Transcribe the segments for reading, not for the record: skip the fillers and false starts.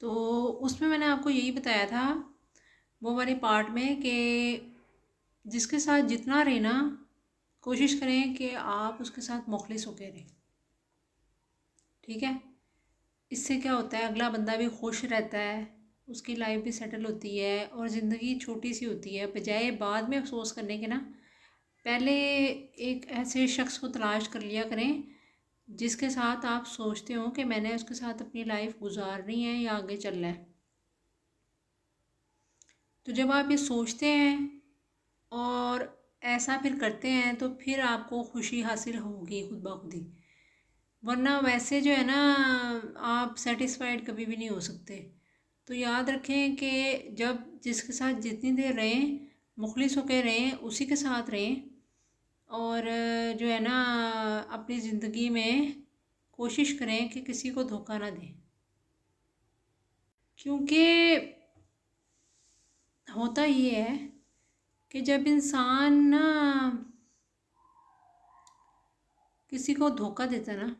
تو اس میں نے آپ کو یہی بتایا تھا وہ والی پارٹ میں کہ جس کے ساتھ جتنا رہنا کوشش کریں کہ آپ اس کے ساتھ مخلص ہو کے رہیں. ٹھیک ہے، اس سے کیا ہوتا ہے اگلا بندہ بھی خوش رہتا ہے، اس کی لائف بھی سیٹل ہوتی ہے اور زندگی چھوٹی سی ہوتی ہے. بجائے بعد میں افسوس کرنے کے نا، پہلے ایک ایسے شخص کو تلاش کر لیا کریں جس کے ساتھ آپ سوچتے ہوں کہ میں نے اس کے ساتھ اپنی لائف گزارنی ہے یا آگے چلنا ہے. تو جب آپ یہ سوچتے ہیں اور ایسا پھر کرتے ہیں تو پھر آپ کو خوشی حاصل ہوگی خود بخود ہی، ورنہ ویسے جو ہے نا آپ سیٹسفائیڈ کبھی بھی نہیں ہو سکتے. تو یاد رکھیں کہ جب جس کے ساتھ جتنی دیر رہیں مخلص ہو کے رہیں، اسی کے ساتھ رہیں، اور جو ہے نا اپنی زندگی میں کوشش کریں کہ کسی کو دھوکہ نہ دیں. کیونکہ ہوتا یہ ہے کہ جب انسان نا کسی کو دھوکہ دیتا نا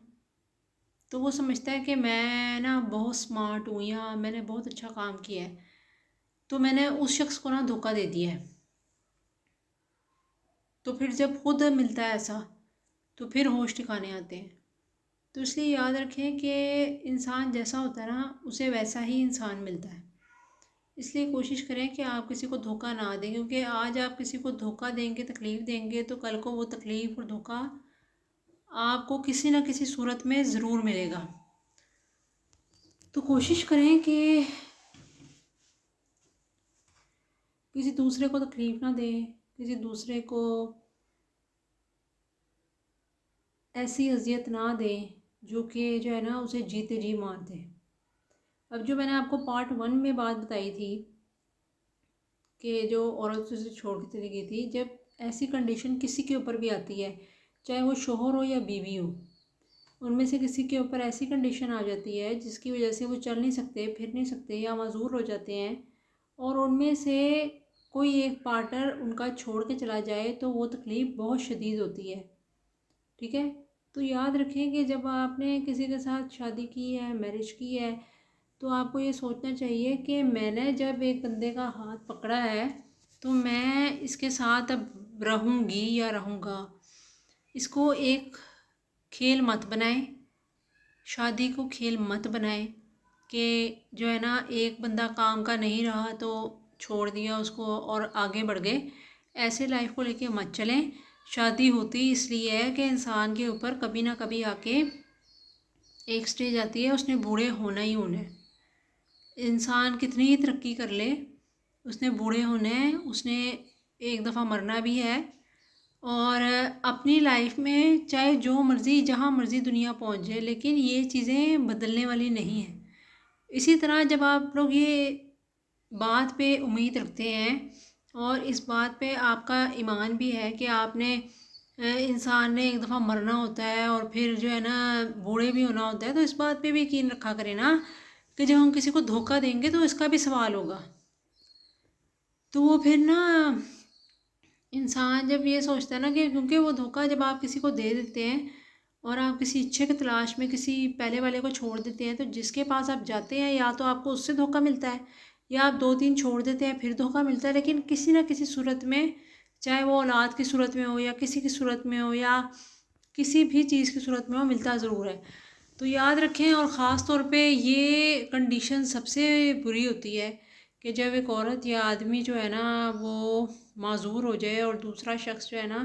تو وہ سمجھتا ہے کہ میں نا بہت سمارٹ ہوں یا میں نے بہت اچھا کام کیا ہے، تو میں نے اس شخص کو نا دھوکہ دے دیا ہے. تو پھر جب خود ملتا ہے ایسا تو پھر ہوش ٹھکانے آتے ہیں. تو اس لیے یاد رکھیں کہ انسان جیسا ہوتا ہے نا اسے ویسا ہی انسان ملتا ہے. اس لیے کوشش کریں کہ آپ کسی کو دھوکہ نہ دیں، کیونکہ آج آپ کسی کو دھوکہ دیں گے، تکلیف دیں گے، تو کل کو وہ تکلیف اور دھوکہ آپ کو کسی نہ کسی صورت میں ضرور ملے گا. تو کوشش کریں کہ کسی دوسرے کو تکلیف نہ دیں، کسی دوسرے کو ایسی اذیت نہ دیں جو کہ جو ہے نا اسے جیتے جی مار دے. اب جو میں نے آپ کو پارٹ 1 میں بات بتائی تھی کہ جو عورت اسے چھوڑ کے چلی گئی تھی، جب ایسی کنڈیشن کسی کے اوپر بھی آتی ہے، چاہے وہ شوہر ہو یا بیوی ہو، ان میں سے کسی کے اوپر ایسی کنڈیشن آ جاتی ہے جس کی وجہ سے وہ چل نہیں سکتے، پھر نہیں سکتے یا معذور ہو جاتے ہیں، اور ان میں سے کوئی ایک پارٹنر ان کا چھوڑ کے چلا جائے تو وہ تکلیف بہت شدید ہوتی ہے. ٹھیک ہے، تو یاد رکھیں کہ جب آپ نے کسی کے ساتھ شادی کی ہے، میرج کی ہے، تو آپ کو یہ سوچنا چاہیے کہ میں نے جب ایک بندے کا ہاتھ پکڑا ہے تو میں اس کے ساتھ اب رہوں گی یا رہوں گا. اس کو ایک کھیل مت بنائیں، شادی کو کھیل مت بنائیں کہ جو ہے نا ایک بندہ کام کا نہیں رہا تو چھوڑ دیا اس کو اور آگے بڑھ گئے. ایسے لائف کو لے کے مت چلیں. شادی ہوتی اس لیے ہے کہ انسان کے اوپر کبھی نہ کبھی آ کے ایک سٹیج آتی ہے اس نے بوڑھے ہونا ہی ہونا ہے. انسان کتنی ہی ترقی کر لے اس نے بوڑھے ہونا ہے، اس نے ایک دفعہ مرنا بھی ہے، اور اپنی لائف میں چاہے جو مرضی جہاں مرضی دنیا پہنچ جائے لیکن یہ چیزیں بدلنے والی نہیں ہیں. اسی طرح جب آپ لوگ یہ بات پہ امید رکھتے ہیں اور اس بات پہ آپ کا ایمان بھی ہے کہ آپ نے انسان نے ایک دفعہ مرنا ہوتا ہے اور پھر جو ہے نا بوڑھے بھی ہونا ہوتا ہے، تو اس بات پہ بھی یقین رکھا کریں نا کہ جب ہم کسی کو دھوکہ دیں گے تو اس کا بھی سوال ہوگا. تو وہ پھر نا انسان جب یہ سوچتا ہے نا کہ کیونکہ وہ دھوکہ جب آپ کسی کو دے دیتے ہیں اور آپ کسی اچھے کی تلاش میں کسی پہلے والے کو چھوڑ دیتے ہیں، تو جس کے پاس آپ جاتے ہیں یا تو آپ کو اس سے دھوکہ ملتا ہے یا آپ 2-3 چھوڑ دیتے ہیں پھر دھوکہ ملتا ہے، لیکن کسی نہ کسی صورت میں، چاہے وہ اولاد کی صورت میں ہو یا کسی کی صورت میں ہو یا کسی بھی چیز کی صورت میں ہو، ملتا ضرور ہے. تو یاد رکھیں، اور خاص طور پہ یہ کنڈیشن سب سے بری ہوتی ہے کہ جب ایک عورت یا آدمی جو ہے نا وہ معذور ہو جائے اور دوسرا شخص جو ہے نا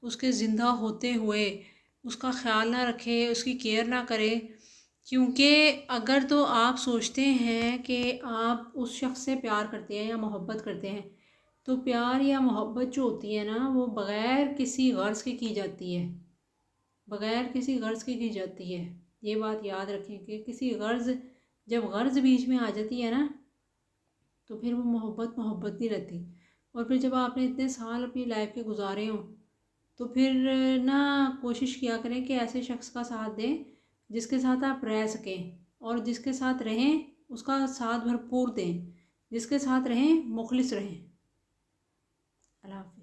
اس کے زندہ ہوتے ہوئے اس کا خیال نہ رکھے، اس کی کیئر نہ کرے. کیونکہ اگر تو آپ سوچتے ہیں کہ آپ اس شخص سے پیار کرتے ہیں یا محبت کرتے ہیں، تو پیار یا محبت جو ہوتی ہے نا وہ بغیر کسی غرض کی جاتی ہے، بغیر کسی غرض کی جاتی ہے. یہ بات یاد رکھیں کہ کسی غرض، جب غرض بیچ میں آ جاتی ہے نا تو پھر وہ محبت نہیں رہتی. اور پھر جب آپ نے اتنے سال اپنی لائف کے گزارے ہوں تو پھر نہ کوشش کیا کریں کہ ایسے شخص کا ساتھ دیں جس کے ساتھ آپ رہ سکیں، اور جس کے ساتھ رہیں اس کا ساتھ بھرپور دیں، جس کے ساتھ رہیں مخلص رہیں. اللہ حافظ.